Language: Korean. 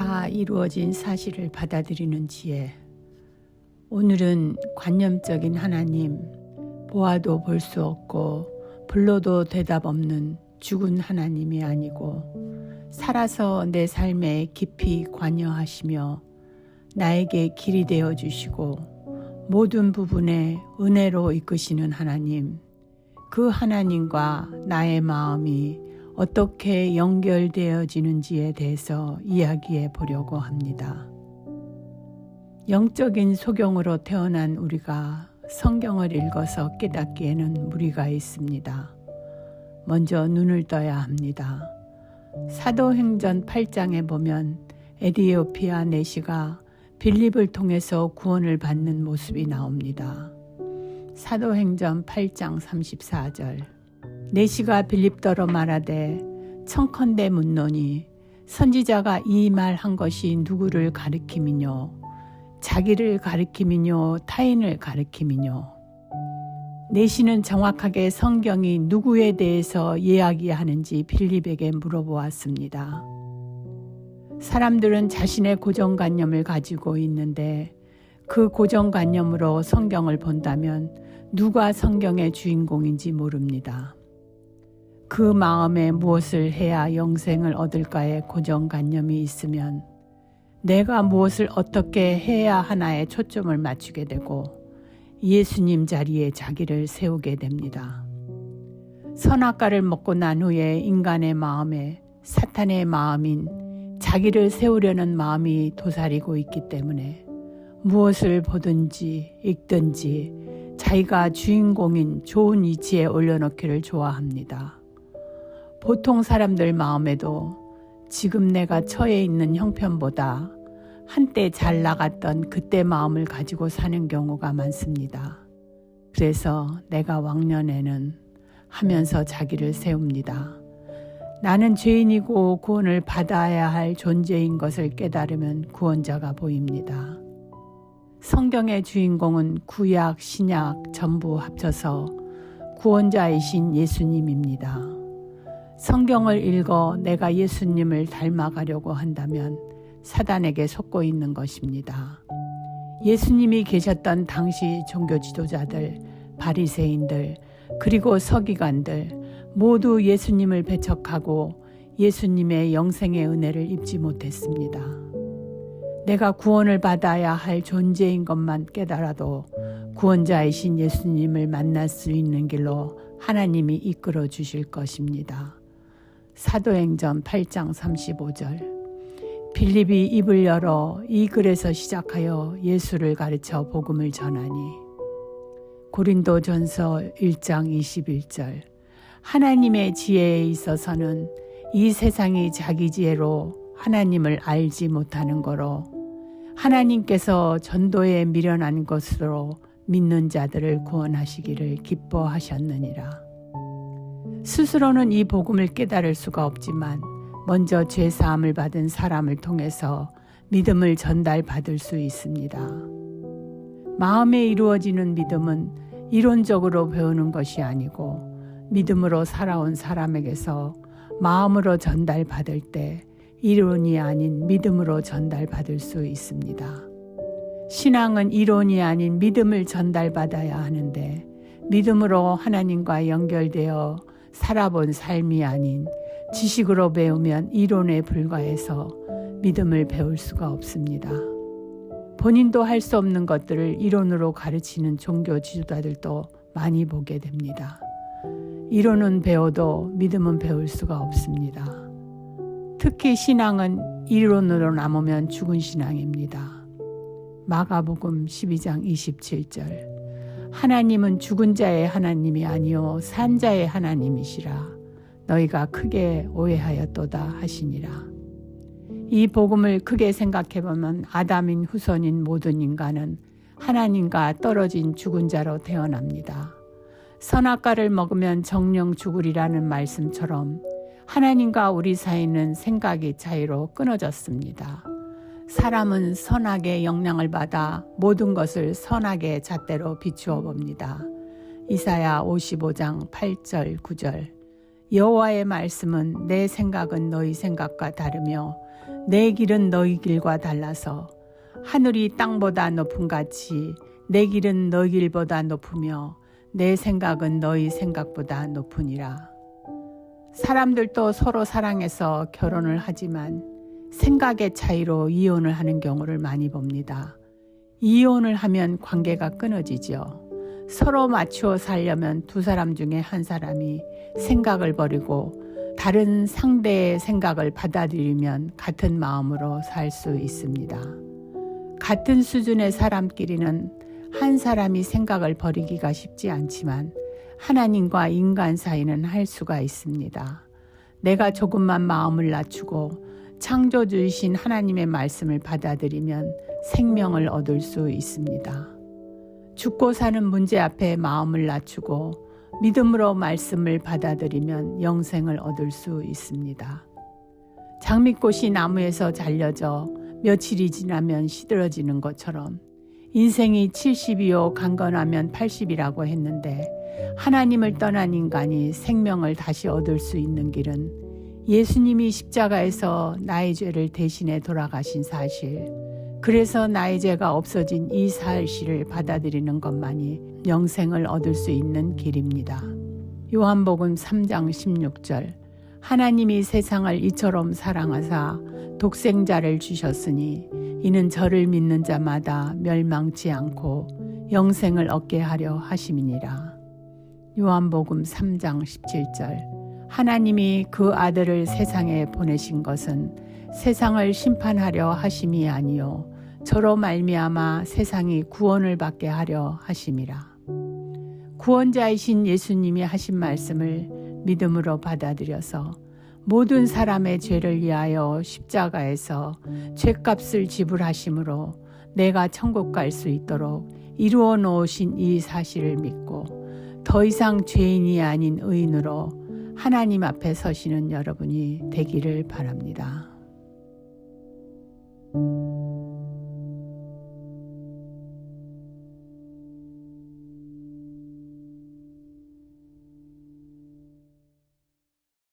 다 이루어진 사실을 받아들이는 지혜. 오늘은 관념적인 하나님, 보아도 볼 수 없고 불러도 대답 없는 죽은 하나님이 아니고 살아서 내 삶에 깊이 관여하시며 나에게 길이 되어 주시고 모든 부분에 은혜로 이끄시는 하나님, 그 하나님과 나의 마음이 어떻게 연결되어지는지에 대해서 이야기해 보려고 합니다. 영적인 소경으로 태어난 우리가 성경을 읽어서 깨닫기에는 무리가 있습니다. 먼저 눈을 떠야 합니다. 사도행전 8장에 보면 에디오피아 내시가 빌립을 통해서 구원을 받는 모습이 나옵니다. 사도행전 8장 34절. 내시가 빌립더러 말하되 청컨대 묻노니 선지자가 이 말 한 것이 누구를 가리킴이뇨? 자기를 가리킴이뇨? 타인을 가리킴이뇨? 내시는 정확하게 성경이 누구에 대해서 이야기하는지 빌립에게 물어보았습니다. 사람들은 자신의 고정관념을 가지고 있는데 그 고정관념으로 성경을 본다면 누가 성경의 주인공인지 모릅니다. 그 마음에 무엇을 해야 영생을 얻을까의 고정관념이 있으면 내가 무엇을 어떻게 해야 하나에 초점을 맞추게 되고 예수님 자리에 자기를 세우게 됩니다. 선악과를 먹고 난 후에 인간의 마음에 사탄의 마음인 자기를 세우려는 마음이 도사리고 있기 때문에 무엇을 보든지 읽든지 자기가 주인공인 좋은 위치에 올려놓기를 좋아합니다. 보통 사람들 마음에도 지금 내가 처해 있는 형편보다 한때 잘 나갔던 그때 마음을 가지고 사는 경우가 많습니다. 그래서 내가 왕년에는 하면서 자기를 세웁니다. 나는 죄인이고 구원을 받아야 할 존재인 것을 깨달으면 구원자가 보입니다. 성경의 주인공은 구약, 신약 전부 합쳐서 구원자이신 예수님입니다. 성경을 읽어 내가 예수님을 닮아가려고 한다면 사단에게 속고 있는 것입니다. 예수님이 계셨던 당시 종교 지도자들, 바리새인들, 그리고 서기관들 모두 예수님을 배척하고 예수님의 영생의 은혜를 입지 못했습니다. 내가 구원을 받아야 할 존재인 것만 깨달아도 구원자이신 예수님을 만날 수 있는 길로 하나님이 이끌어 주실 것입니다. 사도행전 8장 35절. 빌립이 입을 열어 이 글에서 시작하여 예수를 가르쳐 복음을 전하니. 고린도전서 1장 21절. 하나님의 지혜에 있어서는 이 세상이 자기 지혜로 하나님을 알지 못하는 거로 하나님께서 전도에 미련한 것으로 믿는 자들을 구원하시기를 기뻐하셨느니라. 스스로는 이 복음을 깨달을 수가 없지만 먼저 죄사함을 받은 사람을 통해서 믿음을 전달받을 수 있습니다. 마음에 이루어지는 믿음은 이론적으로 배우는 것이 아니고 믿음으로 살아온 사람에게서 마음으로 전달받을 때 이론이 아닌 믿음으로 전달받을 수 있습니다. 신앙은 이론이 아닌 믿음을 전달받아야 하는데 믿음으로 하나님과 연결되어 살아본 삶이 아닌 지식으로 배우면 이론에 불과해서 믿음을 배울 수가 없습니다. 본인도 할 수 없는 것들을 이론으로 가르치는 종교 지도자들도 많이 보게 됩니다. 이론은 배워도 믿음은 배울 수가 없습니다. 특히 신앙은 이론으로 남으면 죽은 신앙입니다. 마가복음 12장 27절. 하나님은 죽은 자의 하나님이 아니요 산 자의 하나님이시라. 너희가 크게 오해하였도다 하시니라. 이 복음을 크게 생각해보면 아담인 후손인 모든 인간은 하나님과 떨어진 죽은 자로 태어납니다. 선악과를 먹으면 정령 죽으리라는 말씀처럼 하나님과 우리 사이는 생각이 차이로 끊어졌습니다. 사람은 선악의 영향을 받아 모든 것을 선악의 잣대로 비추어 봅니다. 이사야 55장 8절 9절. 여호와의 말씀은 내 생각은 너희 생각과 다르며 내 길은 너희 길과 달라서 하늘이 땅보다 높음 같이 내 길은 너희 길보다 높으며 내 생각은 너희 생각보다 높으니라. 사람들도 서로 사랑해서 결혼을 하지만 생각의 차이로 이혼을 하는 경우를 많이 봅니다. 이혼을 하면 관계가 끊어지죠. 서로 맞추어 살려면 두 사람 중에 한 사람이 생각을 버리고 다른 상대의 생각을 받아들이면 같은 마음으로 살 수 있습니다. 같은 수준의 사람끼리는 한 사람이 생각을 버리기가 쉽지 않지만 하나님과 인간 사이는 할 수가 있습니다. 내가 조금만 마음을 낮추고 창조주이신 하나님의 말씀을 받아들이면 생명을 얻을 수 있습니다. 죽고 사는 문제 앞에 마음을 낮추고 믿음으로 말씀을 받아들이면 영생을 얻을 수 있습니다. 장미꽃이 나무에서 잘려져 며칠이 지나면 시들어지는 것처럼 인생이 70이요 강건하면 80이라고 했는데 하나님을 떠난 인간이 생명을 다시 얻을 수 있는 길은 예수님이 십자가에서 나의 죄를 대신해 돌아가신 사실, 그래서 나의 죄가 없어진 이 사실을 받아들이는 것만이 영생을 얻을 수 있는 길입니다. 요한복음 3장 16절 하나님이 세상을 이처럼 사랑하사 독생자를 주셨으니 이는 저를 믿는 자마다 멸망치 않고 영생을 얻게 하려 하심이니라. 요한복음 3장 17절 하나님이 그 아들을 세상에 보내신 것은 세상을 심판하려 하심이 아니요 저로 말미암아 세상이 구원을 받게 하려 하심이라. 구원자이신 예수님이 하신 말씀을 믿음으로 받아들여서 모든 사람의 죄를 위하여 십자가에서 죄값을 지불하심으로 내가 천국 갈 수 있도록 이루어 놓으신 이 사실을 믿고 더 이상 죄인이 아닌 의인으로 하나님 앞에 서시는 여러분이 되기를 바랍니다.